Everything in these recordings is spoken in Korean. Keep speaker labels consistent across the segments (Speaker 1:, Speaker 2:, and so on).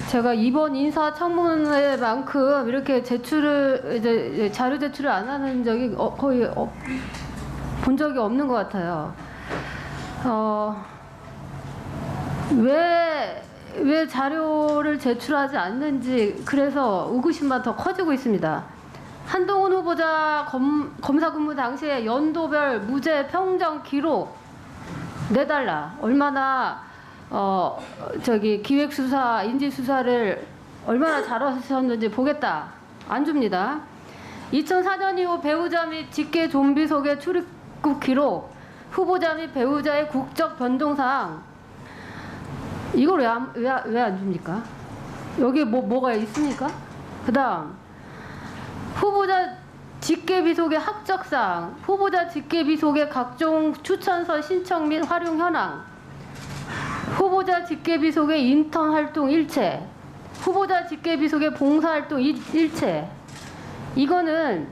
Speaker 1: 제가 이번 인사청문회만큼 이렇게 자료 제출을 안 하는 적이 거의 본 적이 없는 것 같아요. 왜 자료를 제출하지 않는지 그래서 의구심만 더 커지고 있습니다. 한동훈 후보자 검사 근무 당시에 연도별 무죄 평정 기록 내달라. 얼마나 기획수사, 인지수사를 얼마나 잘하셨는지 보겠다. 안 줍니다. 2004년 이후 배우자 및 직계 좀비 속의 출입국 기록, 후보자 및 배우자의 국적 변동사항, 이걸 왜 안 줍니까? 여기 뭐가 있습니까? 그 다음, 후보자 직계비속의 학적사항, 후보자 직계비속의 각종 추천서 신청 및 활용 현황, 후보자 직계비속의 인턴 활동 일체, 후보자 직계비속의 봉사활동 일체. 이거는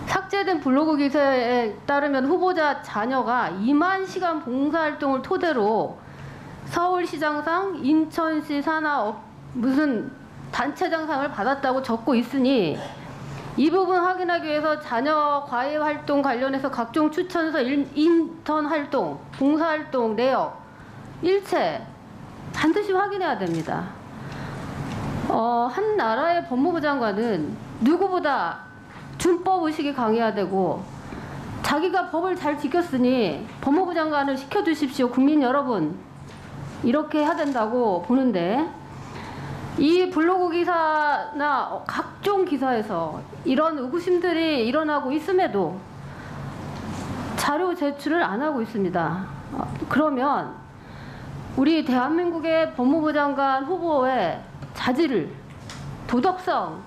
Speaker 1: 삭제된 블로그 기사에 따르면 후보자 자녀가 2만 시간 봉사활동을 토대로 서울시장상, 인천시 산하 무슨 단체장상을 받았다고 적고 있으니 이 부분 확인하기 위해서 자녀 과외 활동 관련해서 각종 추천서, 인턴 활동, 봉사활동 내역 일체 반드시 확인해야 됩니다. 한 나라의 법무부 장관은 누구보다 준법 의식이 강해야 되고 자기가 법을 잘 지켰으니 법무부 장관을 시켜주십시오. 국민 여러분, 이렇게 해야 된다고 보는데 이 블로그 기사나 각종 기사에서 이런 의구심들이 일어나고 있음에도 자료 제출을 안 하고 있습니다. 그러면 우리 대한민국의 법무부 장관 후보의 자질을, 도덕성,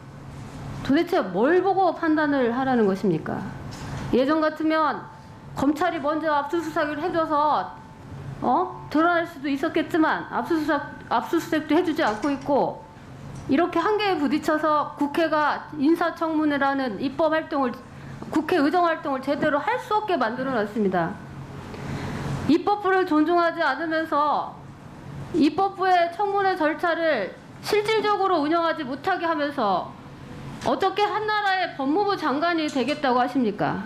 Speaker 1: 도대체 뭘 보고 판단을 하라는 것입니까? 예전 같으면 검찰이 먼저 압수수색을 해줘서 드러날 수도 있었겠지만 압수수색도 해주지 않고 있고, 이렇게 한계에 부딪혀서 국회가 인사청문회라는 입법활동을, 국회 의정활동을 제대로 할 수 없게 만들어놨습니다. 입법부를 존중하지 않으면서 입법부의 청문회 절차를 실질적으로 운영하지 못하게 하면서 어떻게 한 나라의 법무부 장관이 되겠다고 하십니까?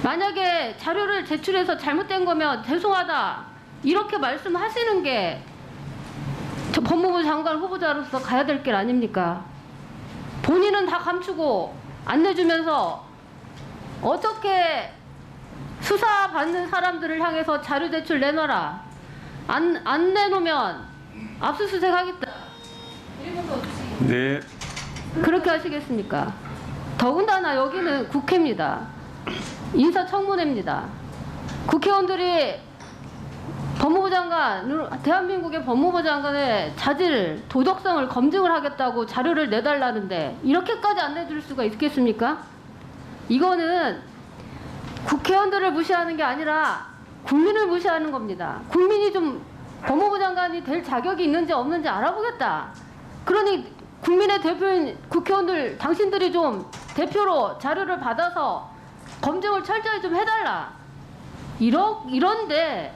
Speaker 1: 만약에 자료를 제출해서 잘못된 거면 죄송하다 이렇게 말씀하시는 게 저 법무부 장관 후보자로서 가야 될 길 아닙니까? 본인은 다 감추고 안 내주면서 어떻게 수사받는 사람들을 향해서 자료 제출 내놔라, 안 내놓으면 압수수색 하겠다,
Speaker 2: 네.
Speaker 1: 그렇게 하시겠습니까? 더군다나 여기는 국회입니다. 인사청문회입니다. 국회의원들이 법무부 장관, 대한민국의 법무부 장관의 자질, 도덕성을 검증을 하겠다고 자료를 내달라는데 이렇게까지 안 내줄 수가 있겠습니까? 이거는 국회의원들을 무시하는 게 아니라 국민을 무시하는 겁니다. 국민이 좀 법무부 장관이 될 자격이 있는지 없는지 알아보겠다. 그러니 국민의 대표인 국회의원들, 당신들이 좀 대표로 자료를 받아서 검증을 철저히 좀 해달라. 이런데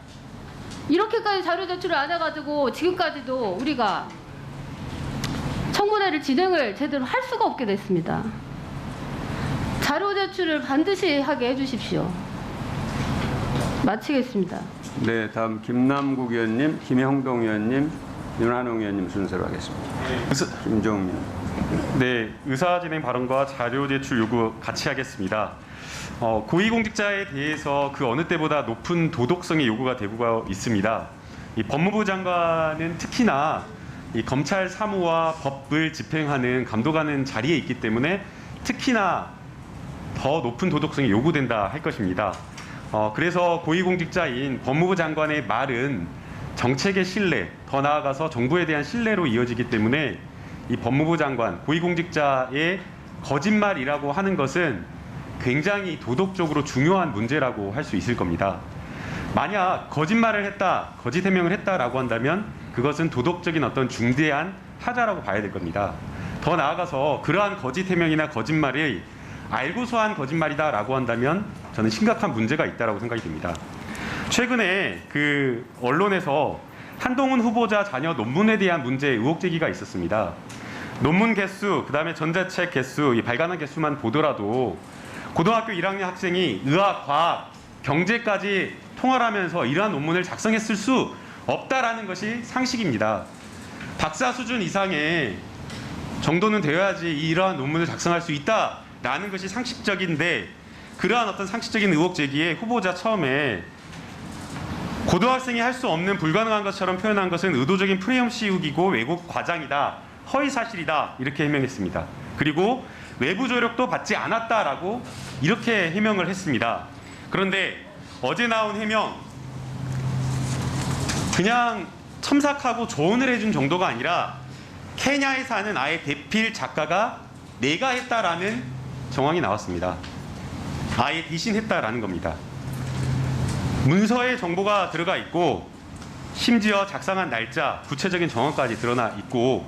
Speaker 1: 이렇게까지 자료 제출을 안 해가지고 지금까지도 우리가 청문회를 진행을 제대로 할 수가 없게 됐습니다. 자료 제출을 반드시 하게 해주십시오. 마치겠습니다.
Speaker 2: 네, 다음 김남국 의원님, 김형동 의원님, 윤한홍 의원님 순서로 하겠습니다. 김종민.
Speaker 3: 네, 의사진행 발언과 자료 제출 요구 같이 하겠습니다. 고위공직자에 대해서 그 어느 때보다 높은 도덕성의 요구가 되고 있습니다. 이 법무부 장관은 특히나 이 검찰 사무와 법을 집행하는, 감독하는 자리에 있기 때문에 특히나 더 높은 도덕성이 요구된다 할 것입니다. 그래서 고위공직자인 법무부 장관의 말은 정책의 신뢰, 더 나아가서 정부에 대한 신뢰로 이어지기 때문에 이 법무부 장관, 고위공직자의 거짓말이라고 하는 것은 굉장히 도덕적으로 중요한 문제라고 할 수 있을 겁니다. 만약 거짓말을 했다, 거짓 해명을 했다라고 한다면 그것은 도덕적인 어떤 중대한 하자라고 봐야 될 겁니다. 더 나아가서 그러한 거짓 해명이나 거짓말이 알고서 한 거짓말이다라고 한다면 저는 심각한 문제가 있다라고 생각이 듭니다. 최근에 그 언론에서 한동훈 후보자 자녀 논문에 대한 문제 의혹 제기가 있었습니다. 논문 개수, 그다음에 전자책 개수, 이 발간한 개수만 보더라도 고등학교 1학년 학생이 의학, 과학, 경제까지 통할하면서 이러한 논문을 작성했을 수 없다라는 것이 상식입니다. 박사 수준 이상의 정도는 되어야지 이러한 논문을 작성할 수 있다라는 것이 상식적인데, 그러한 어떤 상식적인 의혹 제기에 후보자 처음에 고등학생이 할 수 없는 불가능한 것처럼 표현한 것은 의도적인 프레임 씌우기고 왜곡 과장이다, 허위 사실이다, 이렇게 해명했습니다. 그리고 외부 조력도 받지 않았다라고 이렇게 해명을 했습니다. 그런데 어제 나온 해명, 그냥 첨삭하고 조언을 해준 정도가 아니라 케냐에 사는 아예 대필 작가가 내가 했다라는 정황이 나왔습니다. 아예 대신했다라는 겁니다. 문서에 정보가 들어가 있고 심지어 작성한 날짜, 구체적인 정황까지 드러나 있고,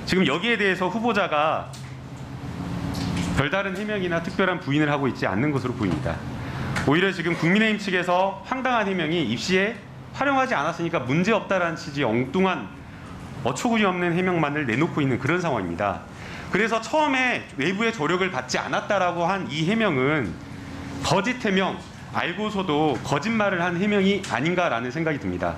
Speaker 3: 지금 여기에 대해서 후보자가 별다른 해명이나 특별한 부인을 하고 있지 않는 것으로 보입니다. 오히려 지금 국민의힘 측에서 황당한 해명이 입시에 활용하지 않았으니까 문제없다라는 취지의 엉뚱한 어처구니 없는 해명만을 내놓고 있는 그런 상황입니다. 그래서 처음에 외부의 조력을 받지 않았다라고 한 이 해명은 거짓 해명, 알고서도 거짓말을 한 해명이 아닌가라는 생각이 듭니다.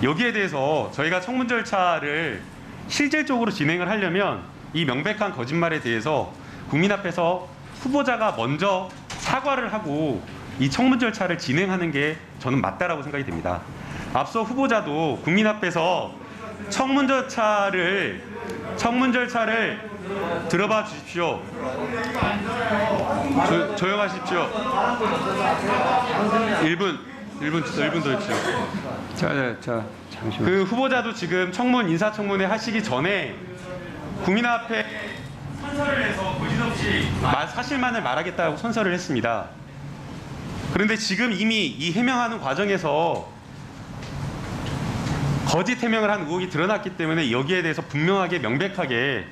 Speaker 3: 여기에 대해서 저희가 청문 절차를 실질적으로 진행을 하려면 이 명백한 거짓말에 대해서 국민 앞에서 후보자가 먼저 사과를 하고 이 청문 절차를 진행하는 게 저는 맞다라고 생각이 됩니다. 앞서 후보자도 국민 앞에서 청문 절차를 들어봐 주십시오. 조용하십시오. 1분 더 해주세요.
Speaker 2: 자, 잠시만.
Speaker 3: 그 후보자도 지금 인사청문회 하시기 전에 국민 앞에 선서를 해서 거짓없이 사실만을 말하겠다고 선서를 했습니다. 그런데 지금 이미 이 해명하는 과정에서 거짓 해명을 한 의혹이 드러났기 때문에 여기에 대해서 분명하게 명백하게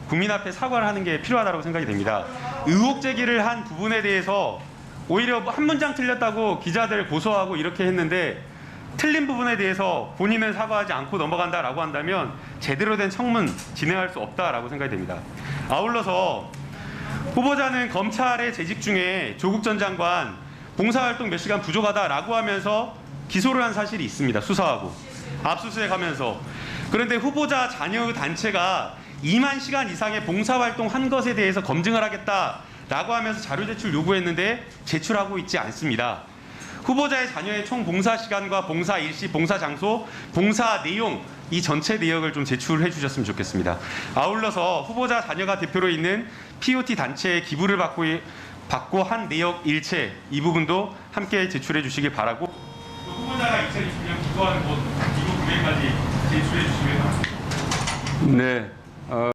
Speaker 3: 국민 앞에 사과를 하는 게 필요하다고 생각이 됩니다. 의혹 제기를 한 부분에 대해서 오히려 한 문장 틀렸다고 기자들 고소하고 이렇게 했는데, 틀린 부분에 대해서 본인은 사과하지 않고 넘어간다라고 한다면 제대로 된 청문 진행할 수 없다라고 생각이 됩니다. 아울러서 후보자는 검찰의 재직 중에 조국 전 장관 봉사활동 몇 시간 부족하다라고 하면서 기소를 한 사실이 있습니다. 수사하고 압수수색하면서. 그런데 후보자 자녀의 단체가 2만 시간 이상의 봉사활동 한 것에 대해서 검증을 하겠다라고 하면서 자료 제출 요구했는데 제출하고 있지 않습니다. 후보자의 자녀의 총 봉사 시간과 봉사 일시, 봉사 장소, 봉사 내용, 이 전체 내역을 좀 제출해 주셨으면 좋겠습니다. 아울러서 후보자 자녀가 대표로 있는 POT 단체에 기부를 받고 한 내역 일체, 이 부분도 함께 제출해 주시기 바라고, 후보자가 2020년 기부하는 곳 기부 금액까지 제출해 주시기 바랍니다.
Speaker 2: 네.